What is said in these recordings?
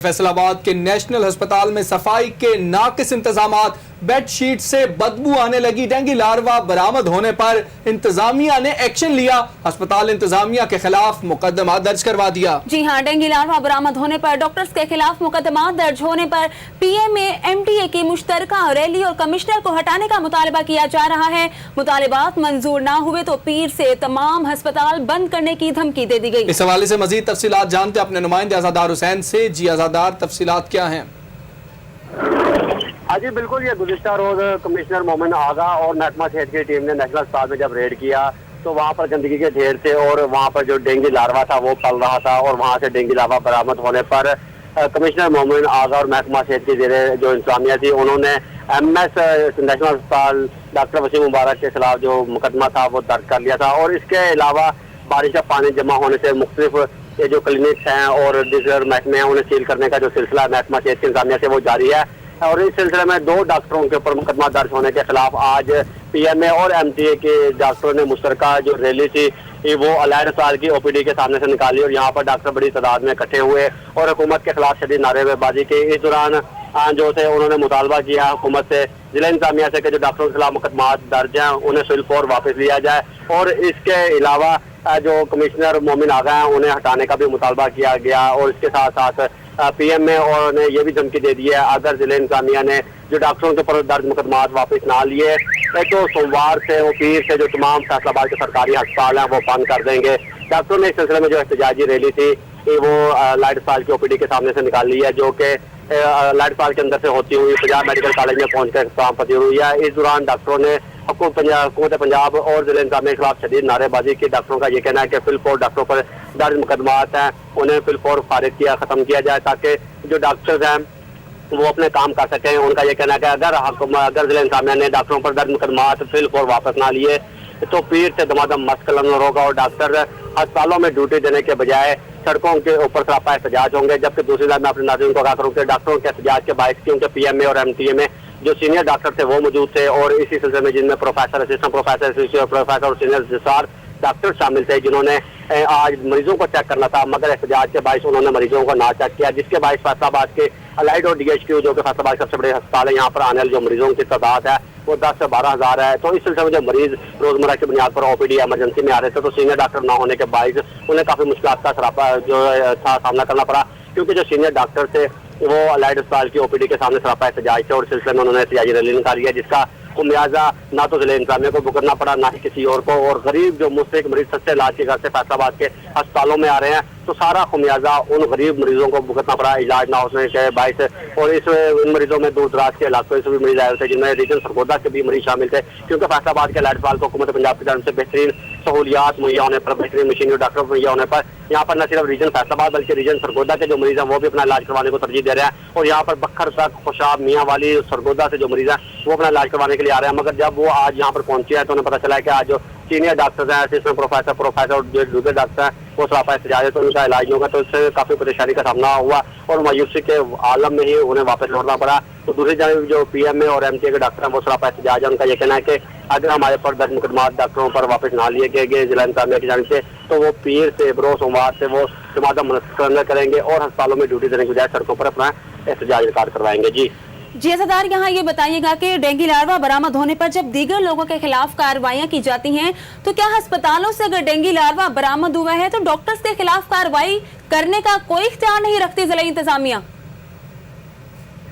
फैसल आबाद के नेशनल अस्पताल में सफाई के नाकिस इंतजामात, बेड शीट से बदबू आने लगी। डेंगू लार्वा बरामद होने पर इंतजामिया ने एक्शन लिया। अस्पताल इंतजामिया के खिलाफ मुकदमा दर्ज करवा दिया। जी हाँ, डेंगू लार्वा बरामद होने पर डॉक्टर्स के खिलाफ मुकदमा दर्ज होने पर पीएमए एमटीए की मुश्तरका रैली और कमिश्नर को हटाने का मुतालबा किया जा रहा है। मुतालिबात मंजूर ना हुए तो पीर से तमाम अस्पताल बंद करने की धमकी दे दी गई। इस हवाले से मजीद तफसीलात जानते अपने नुमाइंदे आजादार हुसैन से। जी आजादार, तफसीलात क्या हैं? हाँ जी बिल्कुल, ये गुज़िश्ता रोज कमिश्नर मोमिन आगा और महकमा सेहत की टीम ने नेशनल अस्पताल में जब रेड किया तो वहाँ पर गंदगी के ढेर थे और वहाँ पर जो डेंगू लार्वा था वो पल रहा था और वहाँ से डेंगू लार्वा बरामद होने पर कमिश्नर मोमिन आगा और महकमा सेहत की जो इंतजामिया थी उन्होंने एमएस नेशनल अस्पताल डॉक्टर वसीम मुबारक के खिलाफ जो मुकदमा था वो दर्ज कर लिया था। और इसके अलावा बारिश का पानी जमा होने से मुख्तलिफ ये जो क्लिनिक्स हैं और डिजिटल महकमे हैं उन्हें सील करने का जो सिलसिला महकमा सेहत की इंतजामिया से वो जारी है। और इस सिलसिले में 2 डॉक्टरों के ऊपर मुकदमा दर्ज होने के खिलाफ आज पीएमए और एमटीए के डॉक्टरों ने मुश्तरका जो रैली थी वो अलायड अस्पताल की ओपीडी के सामने से निकाली और यहाँ पर डॉक्टर बड़ी तादाद में इकट्ठे हुए और हुकूमत के खिलाफ शदीद नारेबाजी की। इस दौरान जो थे उन्होंने मुतालबा किया हुकूमत से, जिला इंतजामिया से कि जो डॉक्टरों के खिलाफ मुकदमा दर्ज हैं उन्हें फिलफौर वापस लिया जाए और इसके अलावा जो कमिश्नर मोमिन आगा हैं उन्हें हटाने का भी मुतालबा किया गया। और इसके साथ साथ पीएमए और ने ये भी धमकी दे दी है अगर जिला इंतजामिया ने जो डॉक्टरों के ऊपर दर्ज मुकदमात वापस ना लिए तो सोमवार से वो पीर से जो तमाम फैसलाबाद के सरकारी अस्पताल हैं वो बंद कर देंगे। डॉक्टरों ने इस सिलसिले में जो एहतजाजी रैली थी वो लाइट अस्पताल की ओपीडी के सामने से निकाल ली है जो कि लाइट अस्पताल के अंदर से होती हुई पंजाब मेडिकल कॉलेज में पहुंचकर इख्तिताम पजीर हुई है। इस दौरान डॉक्टरों ने हुकूमत पंजाब और जिला इंतजामिया के खिलाफ शदीद नारेबाजी की। डॉक्टरों का ये कहना है कि फिलफौर डॉक्टरों पर दर्ज मुकदमात हैं उन्हें फिलफौर खारिज किया खत्म किया जाए ताकि जो डॉक्टर्स हैं वो अपने काम कर सकें। उनका ये कहना है कि अगर जिला इंतजामिया ने डॉक्टरों पर दर्ज मुकदमात फिलफौर वापस ना लिए तो पीर से दमादम मस्कलन होगा और डॉक्टर अस्पतालों में ड्यूटी देने के बजाय सड़कों के ऊपर सरापा एहतजाज होंगे। जबकि दूसरी तरफ मैं अपने नाज़रीन को कहा करूँ कि डॉक्टरों के एहतजाज के बायस क्योंकि पीएमए और एमटीए में जो सीनियर डॉक्टर थे वो मौजूद थे और इसी सिलसिले में जिनमें professor, assistant professor, associate professor और सीनियर रजिस्ट्रार डॉक्टर शामिल थे जिन्होंने आज मरीजों को चेक करना था मगर एहतजाज के बायस उन्होंने मरीजों को ना चेक किया, जिसके बायस फैसलाबाद के अलाइड और डीएचक्यू जो कि फैसलाबाद सबसे बड़े अस्पताल है यहाँ पर आने वाले जो मरीजों की तादाद है वो 10 से 12 हज़ार है। तो इस सिलसिले में जो मरीज रोजमर्रा की बुनियाद पर ओपीडी इमरजेंसी में आ रहे थे तो सीनियर डॉक्टर ना होने के बायस उन्हें काफी मुश्किल का सरापा जो था सामना करना पड़ा क्योंकि जो सीनियर डॉक्टर थे वो अलाइड अस्पताल की ओपीडी के सामने सरापा एहतजाज थे और इस सिलसिले में उन्होंने एहतजाजी रैली निकाली है जिसका खुमियाजा ना तो जिला इंतजामिया को भुगतना पड़ा ना ही किसी और को। और गरीब जो मुस्तहिक मरीज सस्ते इलाज के घर से फैसलाबाद के अस्पतालों में आ रहे हैं तो सारा खुमियाजा उन गरीब मरीजों को भुगतना पड़ा इलाज ना होने के बायस। और इन मरीजों में दूर दराज के इलाकों से भी मरीज आए थे जिनमें रीजन सरगोदा के भी मरीज शामिल थे क्योंकि फैसलाबाद के लाइट अस्पताल को हुकूमत पंजाब की तरफ से बेहतरीन सहूलियात मुहैया होने पर, बेहतरीन मशीनरी डॉक्टर मुहैया होने पर यहाँ पर न सिर्फ रीजन फैसलाबाद बल्कि रीजन सरगोदा के जो मरीज हैं वो भी अपना इलाज करवाने को तरजीह दे रहे हैं। और यहाँ पर बखर तक, खुशाब, मियाँ वाली, सरगोदा से जो मरीज हैं वो अपना इलाज करवाने के लिए आ रहे हैं मगर जब वो आज यहाँ पर पहुंचे हैं तो उन्हें पता चला है कि आज जो सीनियर डॉक्टर्स हैं, असिस्टेंट प्रोफेसर और जो दूसरे डॉक्टर हैं वो सरापा एहतजाज है तो उनका इलाज होगा तो इससे काफी परेशानी का सामना हुआ और मायूसी के आलम में ही उन्हें वापस लौटना पड़ा। तो दूसरी जानब जो पीएमए और एमटीए के डॉक्टर हैं वो सरापा एहतजाज है। उनका ये कहना है कि अगर हमारे पर दर्ज मुकदमात डॉक्टरों पर वापस ना लिए गए जिला इंतजामिया की जानिब से तो वो पीर से बरोज सोमवार से वो तमादम मुनक्किर करेंगे और अस्पतालों में ड्यूटी देने के बजाय सड़कों पर अपना एहतजाज रिकॉर्ड करवाएंगे। जी असदार, यहाँ ये बताइएगा कि डेंगू लार्वा बरामद होने पर जब दीगर लोगों के खिलाफ कार्रवाइयाँ की जाती हैं तो क्या अस्पतालों से अगर डेंगू लार्वा बरामद हुआ है तो डॉक्टर्स के खिलाफ कार्रवाई करने का कोई इख्तियार नहीं रखती जिला इंतजामिया?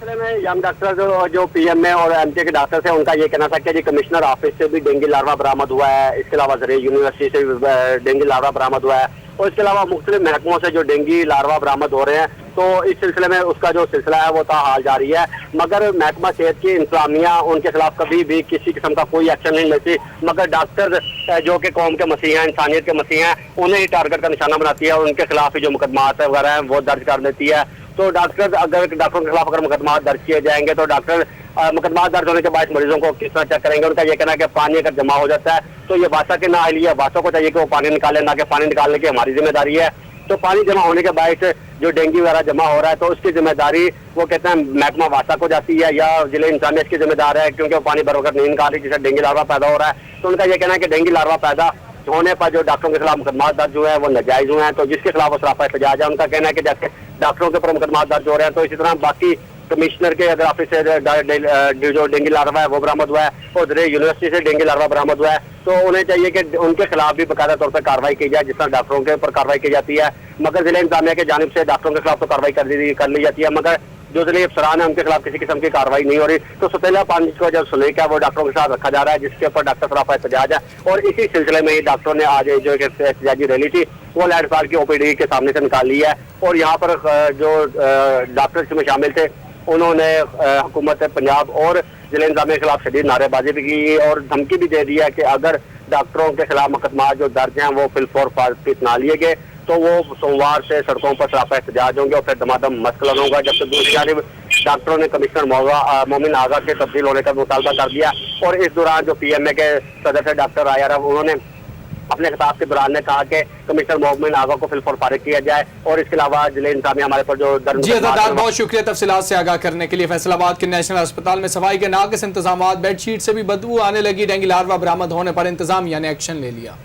में यंग डॉक्टर जो पीएमए और एमटीए के डॉक्टर थे उनका ये कहना था कि जी कमिश्नर ऑफिस से भी डेंगू लार्वा बरामद हुआ है, इसके अलावा ज़रिए यूनिवर्सिटी से भी डेंगू लार्वा बरामद हुआ है और इसके अलावा मुख्तलिफ महकमों से जो डेंगू लार्वा बरामद हो रहे हैं तो इस सिलसिले में उसका जो सिलसिला है वो ताहाल जारी है मगर महकमा सेहत की इंतजामिया उनके खिलाफ कभी भी किसी किस्म का कोई एक्शन नहीं लेती मगर डॉक्टर जो कि कौम के मसीह हैं, इंसानियत के मसीह हैं, उन्हें ही टारगेट का निशाना बनाती है और उनके खिलाफ ही जो मुकदमात वगैरह हैं वो दर्ज कर देती है। तो डॉक्टरों के खिलाफ अगर मुकदमा दर्ज किए जाएंगे तो डॉक्टर मुकदमा दर्ज होने के बाद मरीजों को किस तरह चेक करेंगे। उनका ये कहना है कि पानी अगर जमा हो जाता है तो ये बासा के ना लिए बासों को चाहिए कि वो पानी निकाले, ना कि पानी निकालने की हमारी जिम्मेदारी है। तो पानी जमा होने के बाद जो डेंगू वगैरह जमा हो रहा है तो उसकी जिम्मेदारी वो कहते हैं महकमा वासा को जाती है या जिले इंतजामिया इसकी जिम्मेदार है क्योंकि वो पानी बरोबर नहीं निकाल रही जिससे डेंगू लार्वा पैदा हो रहा है। तो उनका ये कहना है कि डेंगू लार्वा पैदा होने पर जो डॉक्टरों के खिलाफ मुकदमा दर्ज हुए हैं वो नाजायज हुए हैं तो जिसके खिलाफ वो सरापा एहतजाज है। उनका कहना है कि जैसे डॉक्टरों के ऊपर मुकदमा दर्ज हो रहे हैं। तो इसी तरह बाकी कमिश्नर के अगर ऑफिस से जो डेंगू लार्वा है वो बरामद हुआ है और दिल्ली यूनिवर्सिटी से डेंगू लार्वा बरामद हुआ है, तो उन्हें चाहिए कि उनके खिलाफ भी बाकायदा तौर पर कार्रवाई की जाए, जिस तरह डॉक्टरों के ऊपर कार्रवाई की जाती है। मगर जिला इंतजामिया की जानिब से डॉक्टरों के खिलाफ तो कार्रवाई कर ली जाती है, मगर जो जिले अफसरान है उनके खिलाफ किसी किस्म की कार्रवाई नहीं हो रही। तो सतीला पानी को जो सुलेख है वो डॉक्टरों के साथ रखा जा रहा है, जिसके ऊपर डॉक्टर सराफा एहतजाज है। और इसी सिलसिले में ही डॉक्टरों ने आज जो एक एहतजाजी रैली थी वो लाइट साल की ओपीडी के सामने से निकाली है। और यहाँ पर जो डॉक्टर्स में शामिल थे उन्होंने हुकूमत पंजाब और जिला इंतजामिया के खिलाफ शदीद नारेबाजी भी की और धमकी भी दे दी है कि अगर डॉक्टरों के खिलाफ मुकदमा जो दर्ज हैं वो फिलफौर फारफित ना लिए गए तो वो सोमवार से सड़कों पर सरापा एहतजाज होंगे और फिर दमादम मसलन होगा। जबकि दूसरी जानिब डॉक्टरों ने कमिश्नर मोमिन आगा के तब्दील होने का मुतालबा कर दिया। और इस दौरान जो PMA के सदस्य थे डॉक्टर आयर उन्होंने अपने खिताब के दौरान ने कहा कि कमिश्नर मोमिन आगा को फिलफौर फारिग किया जाए। और इसके अलावा जिले इंतजामिया हमारे पर जो जी अदादार बहुत शुक्रिया तफसीलात से आगाह करने के लिए। फैसलाबाद के नेशनल अस्पताल में सफाई के नाकिस इंतजामात, बेडशीट से भी बदबू आने लगी, डेंगू लार्वा बरामद होने पर इंतजामिया ने एक्शन ले लिया।